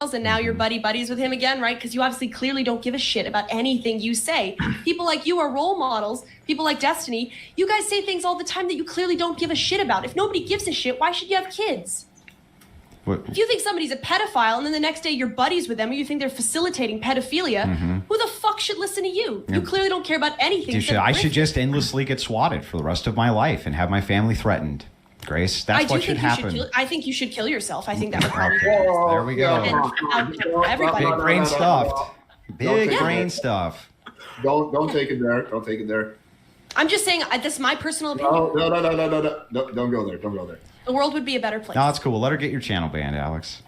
and now you're buddies with him again, right? Because you obviously clearly don't give a shit about anything you say. People like you are role models. People like Destiny. You guys say things all the time that you clearly don't give a shit about. If nobody gives a shit, why should you have kids? What? If you think somebody's a pedophile and then the next day you're buddies with them or you think they're facilitating pedophilia, who the fuck should listen to you? You clearly don't care about anything. I should just endlessly get swatted for the rest of my life and have my family threatened. Grace, that's what should happen. I think you should kill yourself. I think that would probably There we go. Everybody. Big brain stuffed. Big brain stuff. Don't take it there. Don't take it there. I'm just saying, this is my personal opinion. No. Don't go there. Don't go there. The world would be a better place. No, that's cool. Let her get your channel banned, Alex.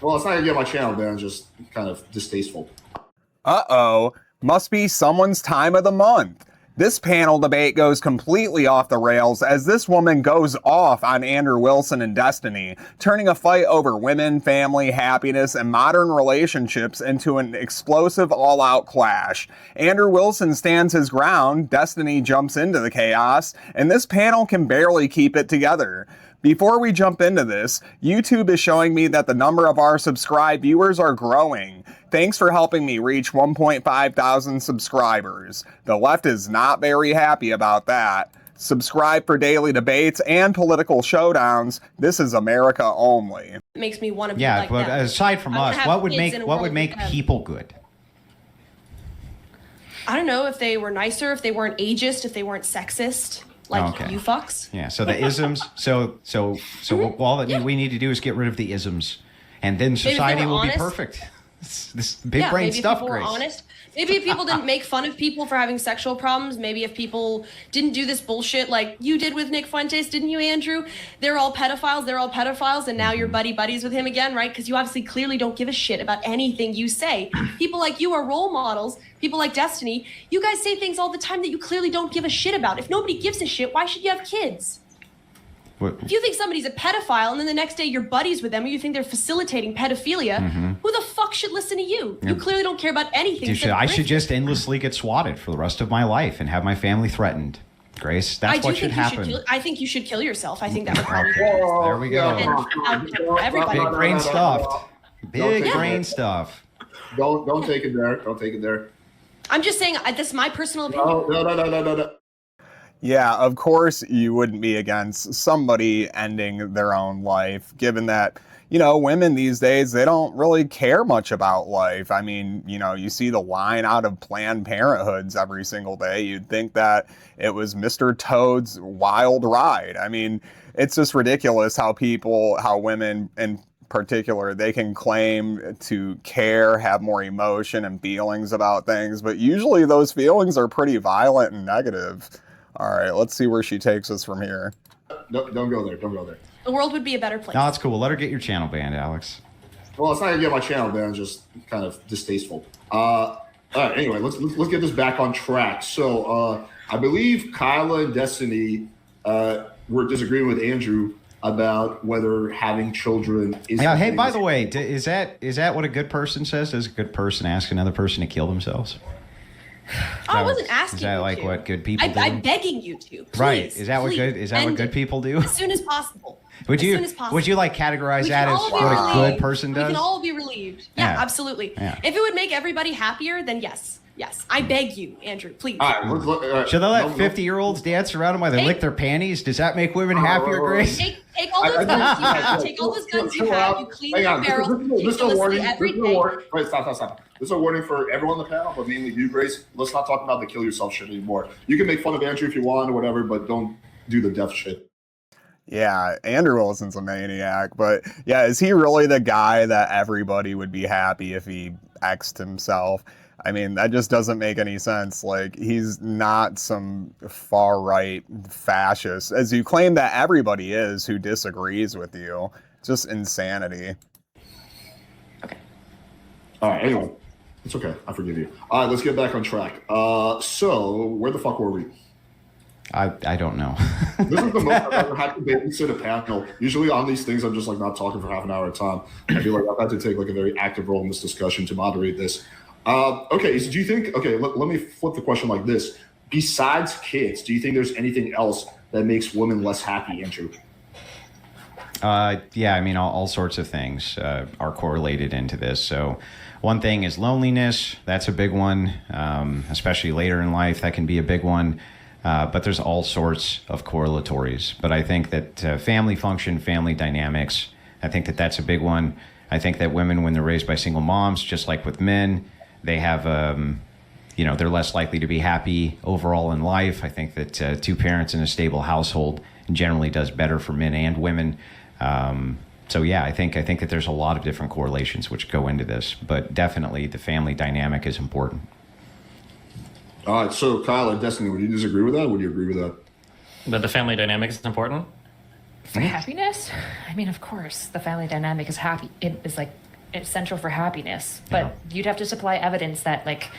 Well, it's not gonna get my channel banned. It's just kind of distasteful. Uh-oh. Must be someone's time of the month. This panel debate goes completely off the rails as this woman goes off on Andrew Wilson and Destiny, turning a fight over women, family, happiness, and modern relationships into an explosive all-out clash. Andrew Wilson stands his ground, Destiny jumps into the chaos, and this panel can barely keep it together. Before we jump into this, YouTube is showing me that the number of our subscribed viewers are growing. Thanks for helping me reach 1.5 thousand subscribers. The left is not very happy about that. Subscribe for daily debates and political showdowns. This is America only. It makes me want to be Yeah, like but them. aside from us, what would make with people good? I don't know, if they were nicer, if they weren't ageist, if they weren't sexist. Like you fucks. Yeah, so the isms. So all that we need to do is get rid of the isms, and then society will be perfect. This big brain stuff, Grace. Honest. Maybe if people didn't make fun of people for having sexual problems, maybe if people didn't do this bullshit like you did with Nick Fuentes, didn't you, Andrew? They're all pedophiles, and now you're buddies with him again, right? Because you obviously clearly don't give a shit about anything you say. People like you are role models. People like Destiny. You guys say things all the time that you clearly don't give a shit about. If nobody gives a shit, why should you have kids? What? If you think somebody's a pedophile and then the next day you're buddies with them or you think they're facilitating pedophilia, who the fuck should listen to you? You clearly don't care about anything. I should just endlessly get swatted for the rest of my life and have my family threatened. Grace, that's what should happen. I think you should kill yourself. I think that would probably There we go. Everybody. Big brain stuffed. Big brain stuff. Don't take it there. Don't take it there. I'm just saying, this is my personal opinion. No. Yeah, of course you wouldn't be against somebody ending their own life, given that, women these days, they don't really care much about life. I mean, you see the line out of Planned Parenthoods every single day. You'd think that it was Mr. Toad's wild ride. I mean, it's just ridiculous how women in particular, they can claim to care, have more emotion and feelings about things, but usually those feelings are pretty violent and negative. All right, let's see where she takes us from here. Don't go there. Don't go there. The world would be a better place. No, that's cool. Let her get your channel banned, Alex. Well, it's not gonna get my channel banned. It's just kind of distasteful. All right. Anyway, let's get this back on track. So I believe Kyla and Destiny were disagreeing with Andrew about whether having children is. Yeah. Hey, by the way, is that what a good person says? Does a good person ask another person to kill themselves? I wasn't asking. Is that you like to. what good people do? I'm begging you to. Please, right. Is that what good people do? As soon as possible. Would you like categorize that as what a good person does? We can all be relieved. Yeah, absolutely. Yeah. If it would make everybody happier, then yes. Yes. I beg you, Andrew, please. All right, should they let 50-year-olds dance around them while they lick their panties? Does that make women happier, Grace? Take all those guns you have. Take all those guns you have. You clean your barrel. This is a warning. Wait, stop. This is a warning for everyone on the panel, but mainly you, Grace. Let's not talk about the kill yourself shit anymore. You can make fun of Andrew if you want or whatever, but don't do the death shit. Yeah, Andrew Wilson's a maniac, but yeah, is he really the guy that everybody would be happy if he X'd himself? I mean, that just doesn't make any sense. Like, he's not some far-right fascist, as you claim that everybody is who disagrees with you. Just insanity. Okay. All right, anyway. It's okay. I forgive you. All right, let's get back on track. So, where the fuck were we? I don't know. This is the most I've ever had to babysit a panel. Usually on these things, I'm just like not talking for half an hour at a time. I feel like I've had to take like a very active role in this discussion to moderate this. Okay, so do you think, let me flip the question like this. Besides kids, do you think there's anything else that makes women less happy, Andrew? Yeah, I mean, all sorts of things are correlated into this. So one thing is loneliness. That's a big one, especially later in life. That can be a big one. But there's all sorts of correlatories. But I think that family function, family dynamics, I think that that's a big one. I think that women, when they're raised by single moms, just like with men, they have, they're less likely to be happy overall in life. I think that two parents in a stable household generally does better for men and women. So yeah, I think that there's a lot of different correlations which go into this, but definitely the family dynamic is important. All right, so Kyle and Destiny, would you disagree with that? Would you agree with that? That the family dynamic is important? For happiness? I mean, of course, the family dynamic is essential for happiness, but you'd have to supply evidence that like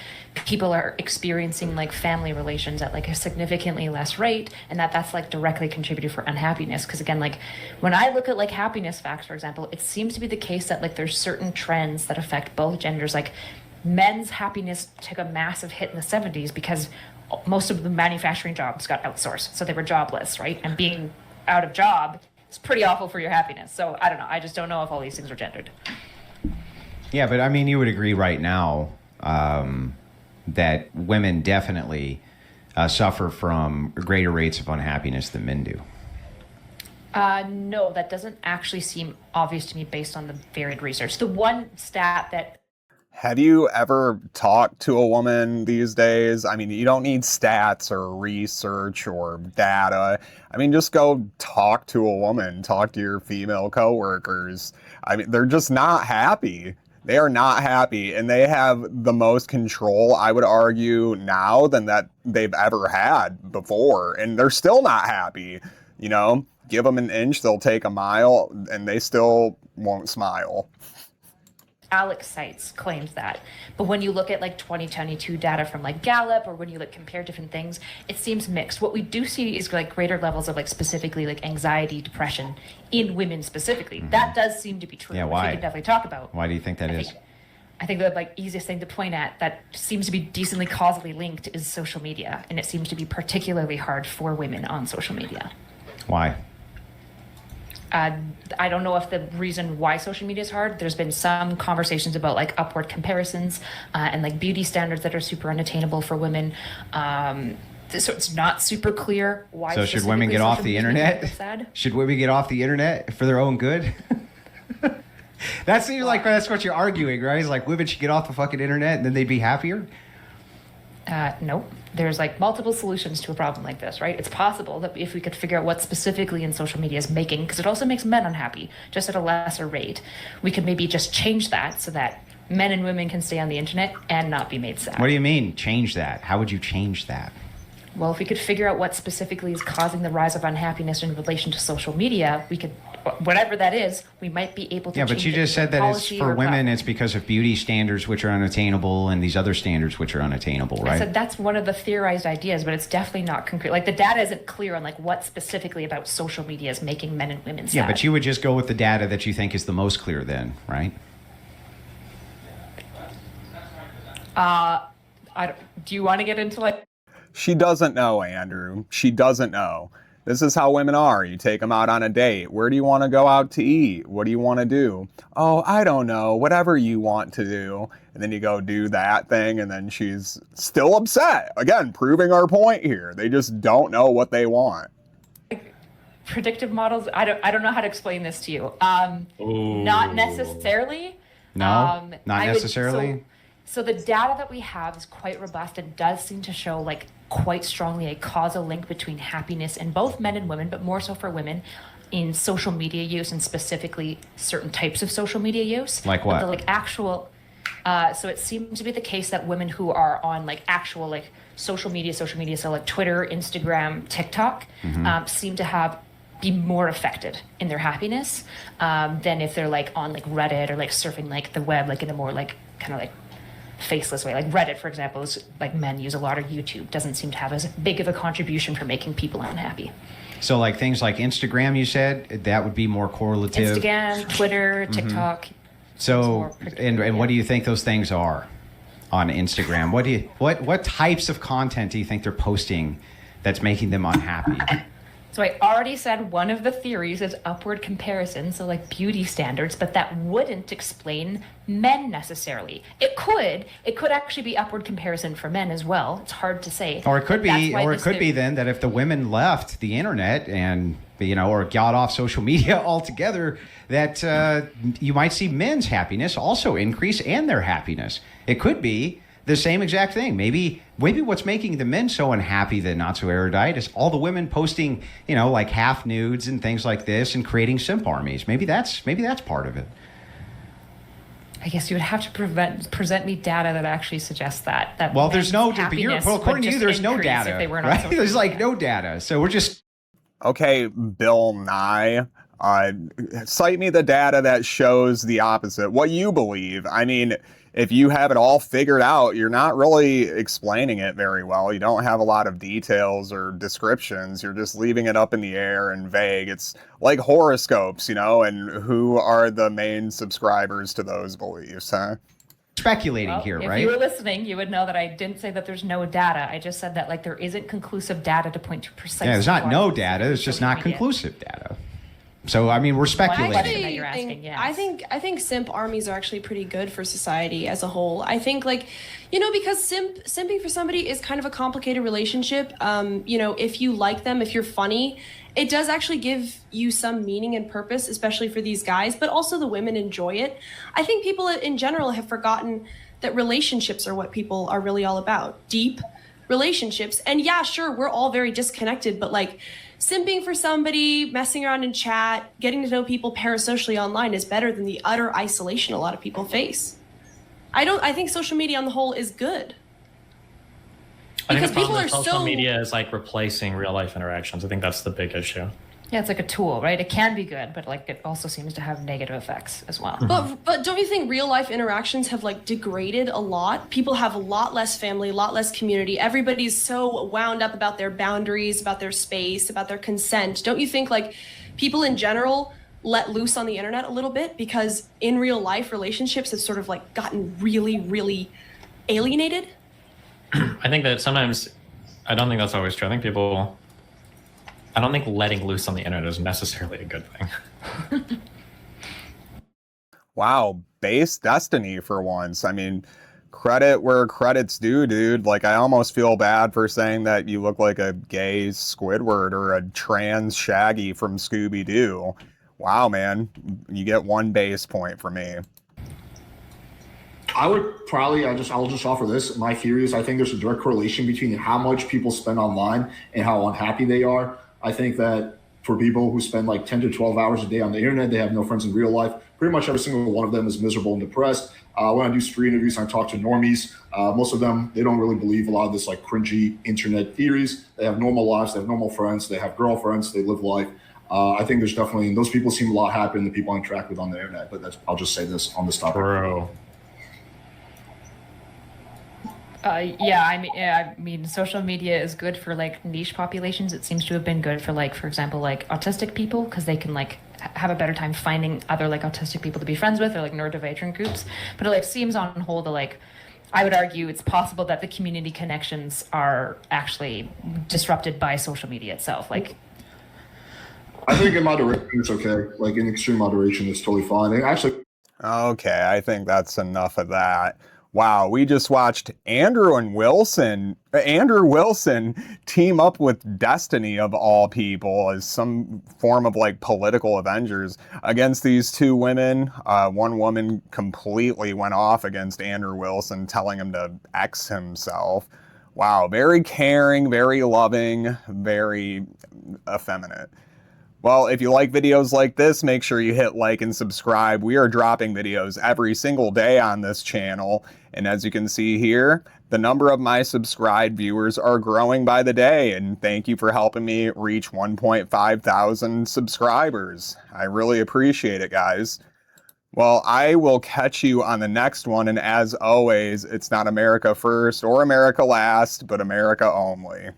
people are experiencing like family relations at like a significantly less rate, and that's like directly contributed for unhappiness. Because again, like when I look at like happiness facts, for example, it seems to be the case that like there's certain trends that affect both genders. Like men's happiness took a massive hit in the 70s because most of the manufacturing jobs got outsourced, so they were jobless, right? And being out of job is pretty awful for your happiness. So I don't know. I just don't know if all these things are gendered. Yeah, but I mean, you would agree right now that women definitely suffer from greater rates of unhappiness than men do. No, that doesn't actually seem obvious to me based on the varied research. The one stat that... Have you ever talked to a woman these days? I mean, you don't need stats or research or data. I mean, just go talk to a woman, talk to your female coworkers. I mean, they're just not happy. They are not happy, and they have the most control, I would argue, now than that they've ever had before, and they're still not happy. You know, give them an inch, they'll take a mile, and they still won't smile. Alex Seitz claims that, but when you look at like 2022 data from like Gallup, or when you like compare different things, it seems mixed. What we do see is like greater levels of like specifically like anxiety, depression in women specifically. Mm-hmm. That does seem to be true. Yeah, why? We can definitely talk about. Why do you think that is? I think the like easiest thing to point at that seems to be decently causally linked is social media, and it seems to be particularly hard for women on social media. Why? I don't know if the reason why social media is hard. There's been some conversations about like upward comparisons and like beauty standards that are super unattainable for women. So it's not super clear why. So should women get off the internet? Should women get off the internet for their own good? That seems like that's what you're arguing, right? It's like women should get off the fucking internet and then they'd be happier? No. There's like multiple solutions to a problem like this, right? It's possible that if we could figure out what specifically in social media is making, because it also makes men unhappy, just at a lesser rate, we could maybe just change that so that men and women can stay on the internet and not be made sad. What do you mean, change that? How would you change that? Well, if we could figure out what specifically is causing the rise of unhappiness in relation to social media, we could, whatever that is, we might be able to change it. Yeah, but you just said that it's for women, it's because of beauty standards which are unattainable and these other standards which are unattainable, right? I said that's one of the theorized ideas, but it's definitely not concrete. Like the data isn't clear on like what specifically about social media is making men and women sad. Yeah, but you would just go with the data that you think is the most clear then, right? Do you want to get into like... She doesn't know, Andrew. She doesn't know. This is how women are. You take them out on a date. Where do you want to go out to eat? What do you want to do? Oh, I don't know. Whatever you want to do. And then you go do that thing, and then she's still upset. Again, proving our point here. They just don't know what they want. Predictive models, I don't know how to explain this to you. Not necessarily. No, not necessarily. So the data that we have is quite robust and does seem to show like quite strongly a causal link between happiness in both men and women, but more so for women in social media use and specifically certain types of social media use. Like what? So it seems to be the case that women who are on like actual like social media, so like Twitter, Instagram, TikTok, seem to be more affected in their happiness than if they're like on like Reddit or like surfing like the web like in a more like kind of like faceless way. Like Reddit, for example, is like men use a lot, or YouTube doesn't seem to have as big of a contribution for making people unhappy. So like things like Instagram, you said, that would be more correlative. Instagram, Twitter, TikTok. So, and what do you think those things are on Instagram? What types of content do you think they're posting that's making them unhappy? So I already said one of the theories is upward comparison, so like beauty standards, but that wouldn't explain men necessarily. It could actually be upward comparison for men as well. It's hard to say. Or it could be then that if the women left the internet and or got off social media altogether, that you might see men's happiness also increase and their happiness. It could be the same exact thing. Maybe what's making the men so unhappy that not so erudite is all the women posting, like half nudes and things like this and creating simp armies. Maybe that's part of it. I guess you would have to present me data that actually suggests that. Well, there's no, according to you, there's no data, right? There's no data. So we're just. Okay, Bill Nye, cite me the data that shows the opposite. What you believe. I mean, if you have it all figured out, you're not really explaining it very well. You don't have a lot of details or descriptions. You're just leaving it up in the air and vague. It's like horoscopes, and who are the main subscribers to those beliefs, huh? Speculating here, right? If you were listening, you would know that I didn't say that there's no data. I just said that there isn't conclusive data to point to precisely. Yeah, there's not no data. There's just not conclusive data. So I mean, we're speculating. I think simp armies are actually pretty good for society as a whole. I think because simping for somebody is kind of a complicated relationship. If you like them, if you're funny, it does actually give you some meaning and purpose, especially for these guys, but also the women enjoy it. I think people in general have forgotten that relationships are what people are really all about. Deep relationships. And yeah, sure, we're all very disconnected, but simping for somebody, messing around in chat, getting to know people parasocially online is better than the utter isolation a lot of people face. I think social media on the whole is good. Because people are social media is replacing real life interactions. I think that's the big issue. Yeah, it's like a tool, right? It can be good, but it also seems to have negative effects as well. But don't you think real life interactions have degraded a lot? People have a lot less family, a lot less community. Everybody's so wound up about their boundaries, about their space, about their consent. Don't you think people in general let loose on the internet a little bit because in real life relationships have sort of gotten really, really alienated? I think that sometimes, I don't think that's always true. I don't think letting loose on the internet is necessarily a good thing. Wow, base destiny for once. I mean, credit where credit's due, dude. I almost feel bad for saying that you look like a gay Squidward or a trans Shaggy from Scooby-Doo. Wow, man. You get 1 base point for me. I would probably, I'll just offer this. My theory is I think there's a direct correlation between how much people spend online and how unhappy they are. I think that for people who spend 10 to 12 hours a day on the internet, they have no friends in real life. Pretty much every single one of them is miserable and depressed. When I do spree interviews, I talk to normies. Most of them, they don't really believe a lot of this cringy internet theories. They have normal lives, they have normal friends, they have girlfriends, they live life. I think there's definitely, those people seem a lot happier than the people I interact with on the internet. But I'll just say this on this topic. Bro. I mean, social media is good for niche populations. It seems to have been good for for example, autistic people because they can have a better time finding other autistic people to be friends with or neurodivergent groups. But it seems on whole to I would argue it's possible that the community connections are actually disrupted by social media itself. I think in moderation it's okay. In extreme moderation it's totally fine. And actually. Okay, I think that's enough of that. Wow, we just watched Andrew Wilson team up with Destiny of all people as some form of political Avengers against these two women. One woman completely went off against Andrew Wilson, telling him to X himself. Wow, very caring, very loving, very effeminate. Well, if you like videos like this, make sure you hit like and subscribe. We are dropping videos every single day on this channel. And as you can see here, the number of my subscribed viewers are growing by the day. And thank you for helping me reach 1.5 thousand subscribers. I really appreciate it, guys. Well, I will catch you on the next one. And as always, it's not America first or America last, but America only.